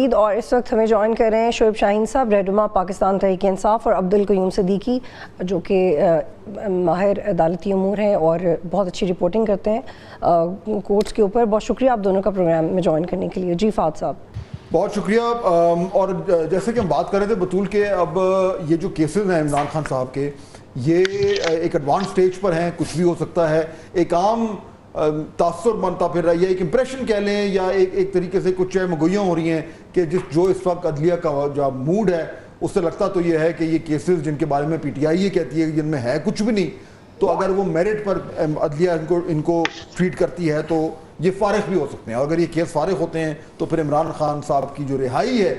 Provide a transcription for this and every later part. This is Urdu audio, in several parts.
مزید. اور اس وقت ہمیں جوائن کر رہے ہیں شعیب شاہین صاحب, رہنما پاکستان تحریک انصاف, اور عبدالقیوم صدیقی جو کہ ماہر عدالتی امور ہیں اور بہت اچھی رپورٹنگ کرتے ہیں کورٹس کے اوپر. بہت شکریہ آپ دونوں کا پروگرام میں جوائن کرنے کے لیے. جی فہد صاحب. بہت شکریہ. اور جیسے کہ ہم بات کر رہے تھے بطول کے, اب یہ جو کیسز ہیں عمران خان صاحب کے, یہ ایک ایڈوانس سٹیج پر ہیں, کچھ بھی ہو سکتا ہے. ایک عام تاثر بنتا پھر رہا ہے, یا ایک امپریشن کہہ لیں, یا ایک طریقے سے کچھ مگوئیاں ہو رہی ہیں کہ جو اس وقت عدلیہ کا جو موڈ ہے اس سے لگتا تو یہ ہے کہ یہ کیسز جن کے بارے میں پی ٹی آئی یہ کہتی ہے جن میں ہے کچھ بھی نہیں, تو اگر وہ میرٹ پر عدلیہ ان کو ٹریٹ کرتی ہے تو یہ فارغ بھی ہو سکتے ہیں. اور اگر یہ کیس فارغ ہوتے ہیں تو پھر عمران خان صاحب کی جو رہائی ہے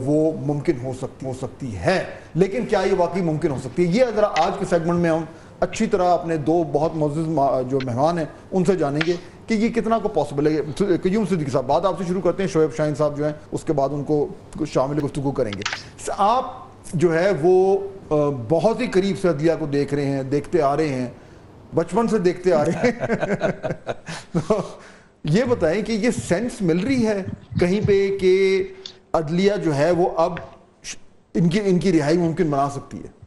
وہ ممکن ہو سکتی ہے. لیکن کیا یہ واقعی ممکن ہو سکتی ہے, یہ ذرا آج کے سیگمنٹ میں ہم اچھی طرح اپنے دو بہت معزز جو مہمان ہیں ان سے جانیں گے کہ یہ کتنا کو پاسبل ہے. قیوم صدیقی صاحب, بات آپ سے شروع کرتے ہیں. شعیب شاہین صاحب جو ہیں اس کے بعد ان کو شامل گفتگو کریں گے. آپ جو ہے وہ بہت ہی قریب سے عدلیہ کو دیکھ رہے ہیں, دیکھتے آ رہے ہیں, بچپن سے دیکھتے آ رہے ہیں. یہ بتائیں کہ یہ سینس مل رہی ہے کہیں پہ کہ عدلیہ جو ہے وہ اب ان کی رہائی ممکن بنا سکتی ہے؟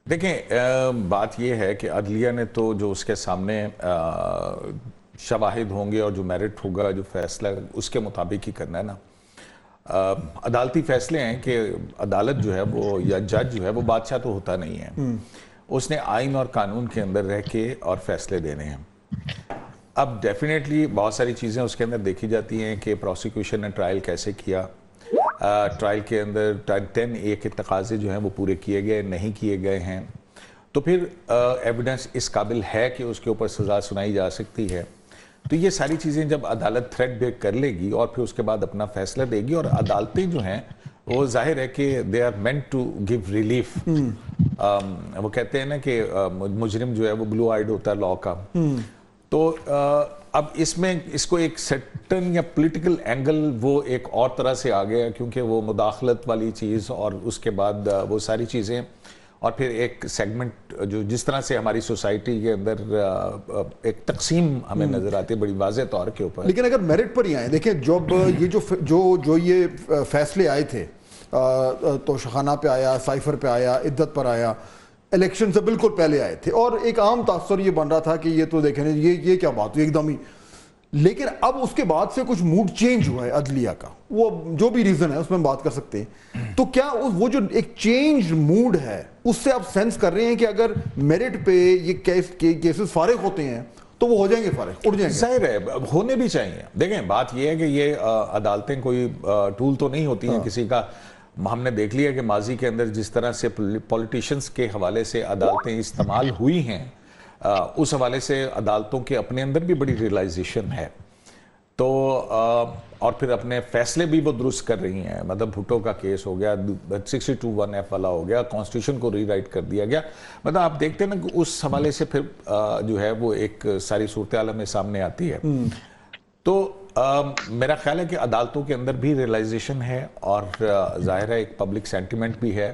دیکھیں, بات یہ ہے کہ عدلیہ نے تو جو اس کے سامنے شواہد ہوں گے اور جو میرٹ ہوگا, جو فیصلہ اس کے مطابق ہی کرنا ہے نا. عدالتی فیصلے ہیں کہ عدالت جو ہے وہ یا جج جو ہے وہ بادشاہ تو ہوتا نہیں ہے, اس نے آئین اور قانون کے اندر رہ کے اور فیصلے دینے ہیں. اب ڈیفینیٹلی بہت ساری چیزیں اس کے اندر دیکھی جاتی ہیں کہ پروسیکیوشن نے ٹرائل کیسے کیا, ٹرائل کے اندر 10A کے تقاضے جو ہیں وہ پورے کیے گئے نہیں کیے گئے ہیں, تو پھر ایویڈنس اس قابل ہے کہ اس کے اوپر سزا سنائی جا سکتی ہے. تو یہ ساری چیزیں جب عدالت تھریٹ بیک کر لے گی اور پھر اس کے بعد اپنا فیصلہ دے گی, اور عدالتیں جو ہیں وہ ظاہر ہے کہ they are meant to give relief. وہ کہتے ہیں نا کہ مجرم جو ہے وہ بلو آئیڈ ہوتا ہے لا کا. تو اب اس میں اس کو ایک سیٹن یا پولیٹیکل اینگل وہ ایک اور طرح سے آ گیا, کیونکہ وہ مداخلت والی چیز اور اس کے بعد وہ ساری چیزیں, اور پھر ایک سیگمنٹ جو جس طرح سے ہماری سوسائٹی کے اندر ایک تقسیم ہمیں نظر آتی ہے بڑی واضح طور کے اوپر. لیکن اگر میرٹ پر ہی آئیں, دیکھیں جب یہ جو یہ فیصلے آئے تھے, توشخانہ پہ آیا, سائفر پہ آیا, عدت پر آیا, الیکشن سے بالکل پہلے آئے تھے, اور ایک عام تاثر یہ بن رہا تھا کہ یہ تو دیکھیں یہ کیا بات ہوئی ایک دم ہی. لیکن اب اس کے بعد سے کچھ موڈ چینج ہوا ہے عدلیہ کا, وہ جو بھی ریزن ہے اس میں ہم بات کر سکتے ہیں. تو کیا وہ جو ایک چینج موڈ ہے اس سے آپ سینس کر رہے ہیں کہ اگر میرٹ پہ یہ کیسز فارغ ہوتے ہیں تو وہ ہو جائیں گے فارغ, اٹھ جائیں گے؟ ظاہر ہے ہونے بھی چاہیے. دیکھیں بات یہ ہے کہ یہ عدالتیں کوئی ٹول تو نہیں ہوتی ہیں کسی کا. ہم نے دیکھ لیا کہ ماضی کے اندر جس طرح سے پولیٹیشنز کے حوالے سے عدالتیں استعمال ہوئی ہیں, اس حوالے سے عدالتوں کے اپنے اندر بھی بڑی ریلائزیشن ہے. تو اور پھر اپنے فیصلے بھی وہ درست کر رہی ہیں. مطلب بھٹو کا کیس ہو گیا, 62(1)(f) والا ہو گیا, کانسٹیٹیوشن کو ری رائٹ کر دیا گیا. مطلب آپ دیکھتے ہیں نا کہ اس حوالے سے پھر جو ہے وہ ایک ساری صورتحال ہمیں سامنے آتی ہے. تو میرا خیال ہے کہ عدالتوں کے اندر بھی ریلائزیشن ہے, اور ظاہر ہے ایک پبلک سینٹیمنٹ بھی ہے.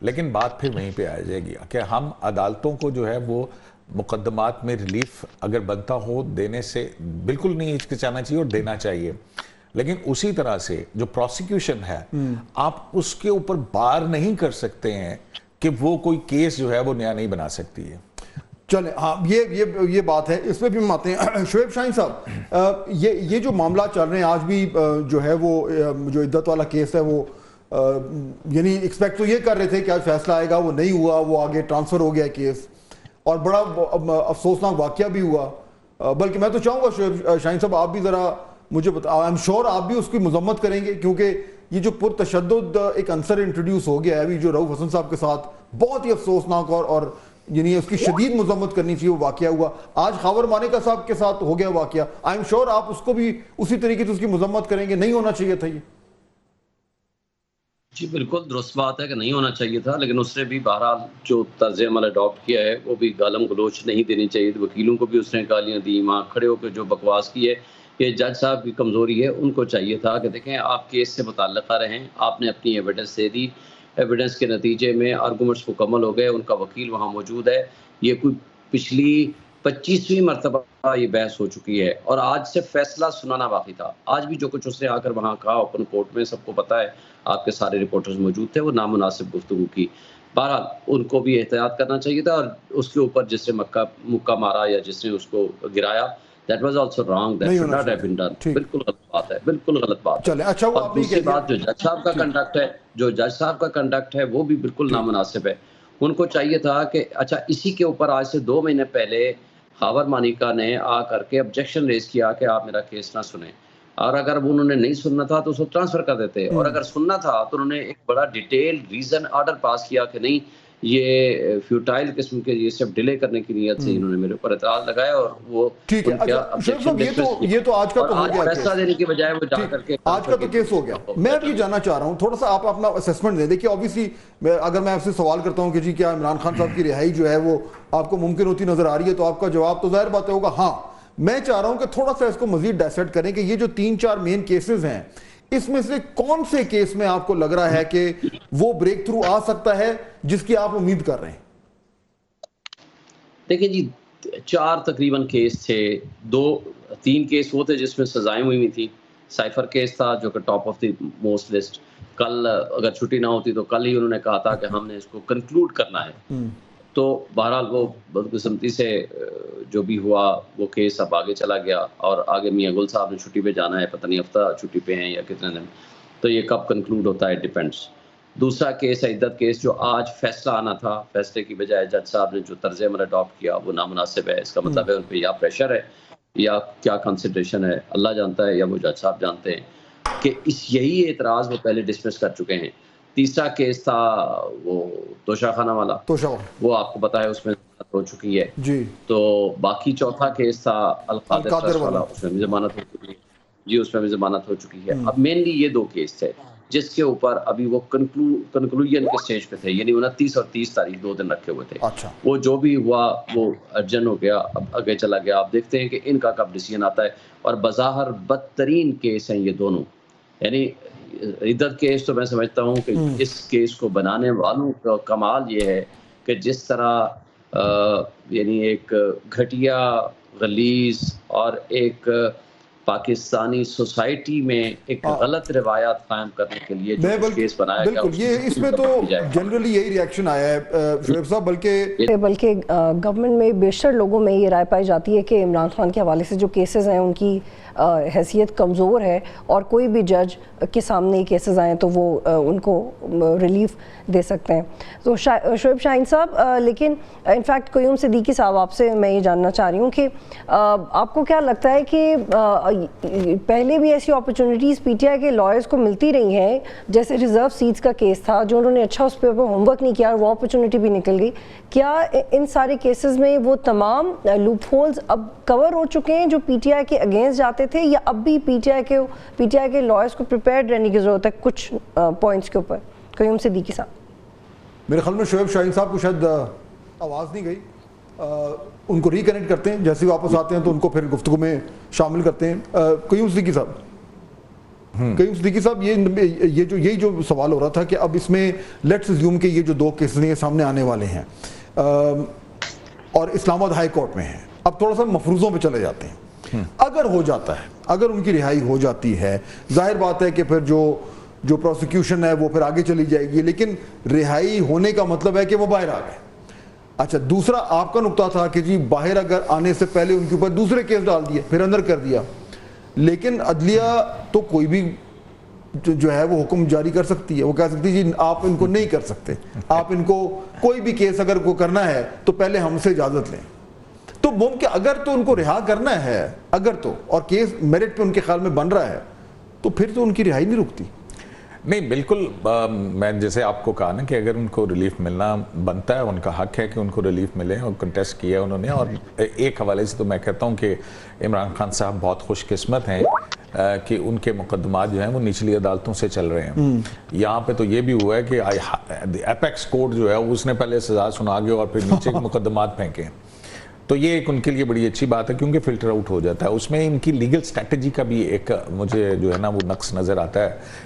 لیکن بات پھر وہیں پہ آ جائے گی کہ ہم عدالتوں کو جو ہے وہ مقدمات میں ریلیف اگر بنتا ہو دینے سے بالکل نہیں ہچکچانا چاہیے, اور دینا چاہیے. لیکن اسی طرح سے جو پروسیکیوشن ہے آپ اس کے اوپر بار نہیں کر سکتے ہیں کہ وہ کوئی کیس جو ہے وہ نیا نہیں بنا سکتی ہے. چلیں, ہاں یہ بات ہے, اس پہ بھی ہم آتے ہیں. شعیب شاہین صاحب, یہ جو معاملات چل رہے ہیں آج بھی جو ہے وہ جو عدت والا کیس ہے وہ یعنی ایکسپیکٹ تو یہ کر رہے تھے کہ آج فیصلہ آئے گا, وہ نہیں ہوا, وہ آگے ٹرانسفر ہو گیا کیس, اور بڑا افسوسناک واقعہ بھی ہوا. بلکہ میں تو چاہوں گا شعیب شاہین صاحب آپ بھی ذرا مجھے آئی ایم شور آپ بھی اس کی مذمت کریں گے, کیونکہ یہ جو پرتشدد ایک عنصر انٹروڈیوس ہو گیا ہے ابھی جو رؤوف حسن صاحب کے ساتھ, بہت ہی افسوسناک اور یعنی اس کی شدید مذمت کرنی چاہیے. وہ واقعہ ہوا آج خاور مانیکا صاحب کے ساتھ ہو گیا واقعہ, آئی ایم شور آپ اس کو بھی اسی طریقے سے اس کی مذمت کریں گے, نہیں ہونا چاہیے تھا یہ. جی بالکل درست بات ہے کہ نہیں ہونا چاہیے تھا, لیکن اس نے بھی بہرحال جو طرز عمل اڈاپٹ کیا ہے وہ بھی گالم گلوچ نہیں دینی چاہیے. وکیلوں کو بھی اس نے گالیاں دی, وہاں کھڑے ہو کے جو بکواس کی ہے, یہ جج صاحب کی کمزوری ہے. ان کو چاہیے تھا کہ دیکھیں آپ کیس سے متعلقہ رہیں, آپ نے اپنی ایویڈنس دے دی, ایویڈنس کے نتیجے میں آرگومنٹس مکمل ہو گئے, ان کا وکیل وہاں موجود ہے. یہ کوئی پچھلی 25ویں مرتبہ دفعہ یہ بحث ہو چکی ہے اور آج سے فیصلہ سنانا باقی تھا. آج بھی جو کچھ اس نے آ کر وہاں کہا اوپن کورٹ میں سب کو پتا ہے, آپ کے سارے رپورٹرز موجود تھے, وہ نامناسب گفتگو کی. بہرحال ان کو بھی احتیاط کرنا چاہیے تھا, اور اس کے اوپر جس نے مکہ مارا یا جس نے اس کو گرایا, that was also wrong, that should not have been done. بالکل غلط بات ہے, بالکل غلط بات ہے. اور دوسری بات جو جج صاحب کا کنڈکٹ ہے, وہ بھی بالکل نامناسب ہے. ان کو چاہیے تھا کہ اچھا اسی کے اوپر آج سے 2 مہینے پہلے خاور مانیکا نے آ کر کے آبجیکشن ریز کیا کہ آپ میرا کیس نہ سنیں, اور اگر وہ انہوں نے نہیں سننا تھا تو اس کو ٹرانسفر کر دیتے, اور اگر سننا تھا تو انہوں نے ایک بڑا ڈیٹیل ریزن آرڈر پاس کیا کہ نہیں یہ فیوٹائل قسم کے یہ سب ڈیلے کرنے کی نیت سے انہوں نے میرے اوپر اعتراض لگایا, اور وہ ٹھیک ہے. یہ تو آج کا تو ہو گیا, فیصلہ دینے کی بجائے وہ جا کر کے آج کا تو کیس ہو گیا. میں اب یہ جاننا چاہ رہا ہوں, تھوڑا سا آپ اپنا اسیسمنٹ دیں. دیکھیے اوبیسلی اگر میں آپ سے سوال کرتا ہوں کہ جی کیا عمران خان صاحب کی رہائی جو ہے وہ آپ کو ممکن ہوتی نظر آ رہی ہے, تو آپ کا جواب تو ظاہر بات ہوگا ہاں. میں چاہ رہا ہوں کہ تھوڑا سا اس کو مزید ڈائسیکٹ کریں کہ یہ جو 3-4 مین کیسز ہیں, اس میں سے کون سے کیس میں آپ کو لگ رہا ہے کہ وہ بریک تھرو آ سکتا ہے جس کی آپ امید کر رہے ہیں؟ دیکھیں جی 4 تقریباً کیس تھے, 2-3 کیس وہ تھے جس میں سزائیں ہوئی ہوئی تھیں. سائفر کیس تھا جو کہ top of the most list, کل اگر چھٹی نہ ہوتی تو کل ہی انہوں نے کہا تھا کہ ہم نے اس کو کنکلوڈ کرنا ہے. تو بہرحال وہ بدقسمتی سے جو بھی ہوا وہ کیس اب آگے چلا گیا, اور آگے میاں گل صاحب نے چھٹی پہ جانا ہے, پتہ نہیں ہفتہ چھٹی پہ ہیں یا کتنے دن, تو یہ کب کنکلوڈ ہوتا ہے ڈیپینڈس. دوسرا کیس ہے عدت کیس, جو آج فیصلہ آنا تھا, فیصلے کی بجائے جج صاحب نے جو طرز عمل اڈاپٹ کیا وہ نامناسب ہے. اس کا مطلب ہے ان پہ یا پریشر ہے یا کیا کنسیڈریشن ہے اللہ جانتا ہے, یا وہ جج صاحب جانتے ہیں کہ یہی اعتراض وہ پہلے ڈسمس کر چکے ہیں. تیسرا کیس تھا وہ توشہ خانہ والا, وہ آپ کو پتا ہے اس میں ضمانت ہو چکی ہے جی. تو باقی چوتھا کیس تھا القادر ٹرسٹ والا, اس میں بھی ضمانت ہو چکی ہے جی, اس میں بھی ضمانت ہو چکی ہے. اب مینلی یہ 2 کیس تھے جس کے اوپر ابھی وہ کنکلوژن کے سٹیج پہ تھے, یعنی 29 اور 30 تاریخ 2 دن رکھے ہوئے تھے. وہ جو بھی ہوا وہ ارجن ہو گیا, اب آگے چلا گیا. آپ دیکھتے ہیں کہ ان کا کب ڈیسیژن آتا ہے, اور بظاہر بدترین کیس ہیں یہ دونوں. یعنی عدت کیس تو میں سمجھتا ہوں کہ اس کیس کو بنانے والوں کا کمال یہ ہے کہ جس طرح یعنی ایک گھٹیا غلیظ اور ایک پاکستانی سوسائٹی میں ایک غلط روایات قائم کرنے کے لیے جو کیس بنایا گیا, بالکل یہ اس میں تو جنرلی یہی ریاکشن آیا ہے شعیب صاحب. بلکہ گورنمنٹ میں بیشتر لوگوں میں یہ رائے پائی جاتی ہے کہ عمران خان کے حوالے سے جو کیسز ہیں ان کی حیثیت کمزور ہے, اور کوئی بھی جج کے سامنے کیسز آئیں تو وہ ان کو ریلیف دے سکتے ہیں. تو شعیب شاہین صاحب, لیکن انفیکٹ قیوم صدیقی صاحب آپ سے میں یہ جاننا چاہ رہی ہوں کہ آپ کو کیا لگتا ہے کہ پہلے بھی ایسی اپرچونیٹیز پی ٹی آئی کے لائرز کو ملتی رہی ہیں, جیسے ریزرو سیٹس کا کیس تھا جو انہوں نے اچھا اس پہ ہوم ورک نہیں کیا اور وہ اپرچونیٹی بھی نکل گئی. کیا ان سارے کیسز میں وہ تمام لوپ ہولز اب کور ہو چکے ہیں جو پی ٹی آئی کے اگینسٹ جاتے تھے, یا اب بھی پی ٹی آئی کے لائرز کو پریپیئرڈ رہنے کی ضرورت ہے کچھ پوائنٹس کے اوپر؟ قیوم صدیقی صاحب. میرے خیال میں شعیب شاہین صاحب کو شاید آواز نہیں گئی, ان کو ریکنیکٹ کرتے ہیں, جیسے واپس آتے ہیں تو ان کو پھر گفتگو میں شامل کرتے ہیں. قیوم صدیقی صاحب, یہی جو سوال ہو رہا تھا کہ اب اس میں لیٹس اسیوم کہ یہ جو 2 کیسز ہیں سامنے آنے والے ہیں اور اسلام آباد ہائی کورٹ میں ہیں, اب تھوڑا سا مفروضوں پہ چلے جاتے ہیں. اگر ہو جاتا ہے, اگر ان کی رہائی ہو جاتی ہے, ظاہر بات ہے کہ پھر جو پروسیکیوشن ہے وہ پھر آگے چلی جائے گی, لیکن رہائی ہونے کا مطلب ہے کہ وہ باہر آ گئے. اچھا, دوسرا آپ کا نقطہ تھا کہ جی باہر اگر آنے سے پہلے ان کے اوپر دوسرے کیس ڈال دیے, پھر اندر کر دیا, لیکن عدلیہ تو کوئی بھی جو ہے وہ حکم جاری کر سکتی ہے. وہ کہہ سکتی ہے جی آپ ان کو نہیں کر سکتے, آپ ان کو کوئی بھی کیس اگر کو کرنا ہے تو پہلے ہم سے اجازت لیں. تو ممکن اگر تو ان کو رہا کرنا ہے, اگر تو, اور کیس میرٹ پہ ان کے خیال میں بن رہا ہے, تو پھر تو ان کی رہائی نہیں رکتی. نہیں بالکل, میں جیسے آپ کو کہا نا کہ اگر ان کو ریلیف ملنا بنتا ہے, ان کا حق ہے کہ ان کو ریلیف ملے, اور کنٹیسٹ کیا انہوں نے. اور ایک حوالے سے تو میں کہتا ہوں کہ عمران خان صاحب بہت خوش قسمت ہیں کہ ان کے مقدمات جو ہیں وہ نچلی عدالتوں سے چل رہے ہیں. یہاں پہ تو یہ بھی ہوا ہے کہ ایپیکس کورٹ جو ہے اس نے پہلے سزا سنا کے اور پھر نیچے مقدمات پھینکے. تو یہ ایک ان کے لیے بڑی اچھی بات ہے کیونکہ فلٹر آؤٹ ہو جاتا ہے. اس میں ان کی لیگل اسٹریٹجی کا بھی ایک مجھے جو ہے نا وہ نقص نظر آتا ہے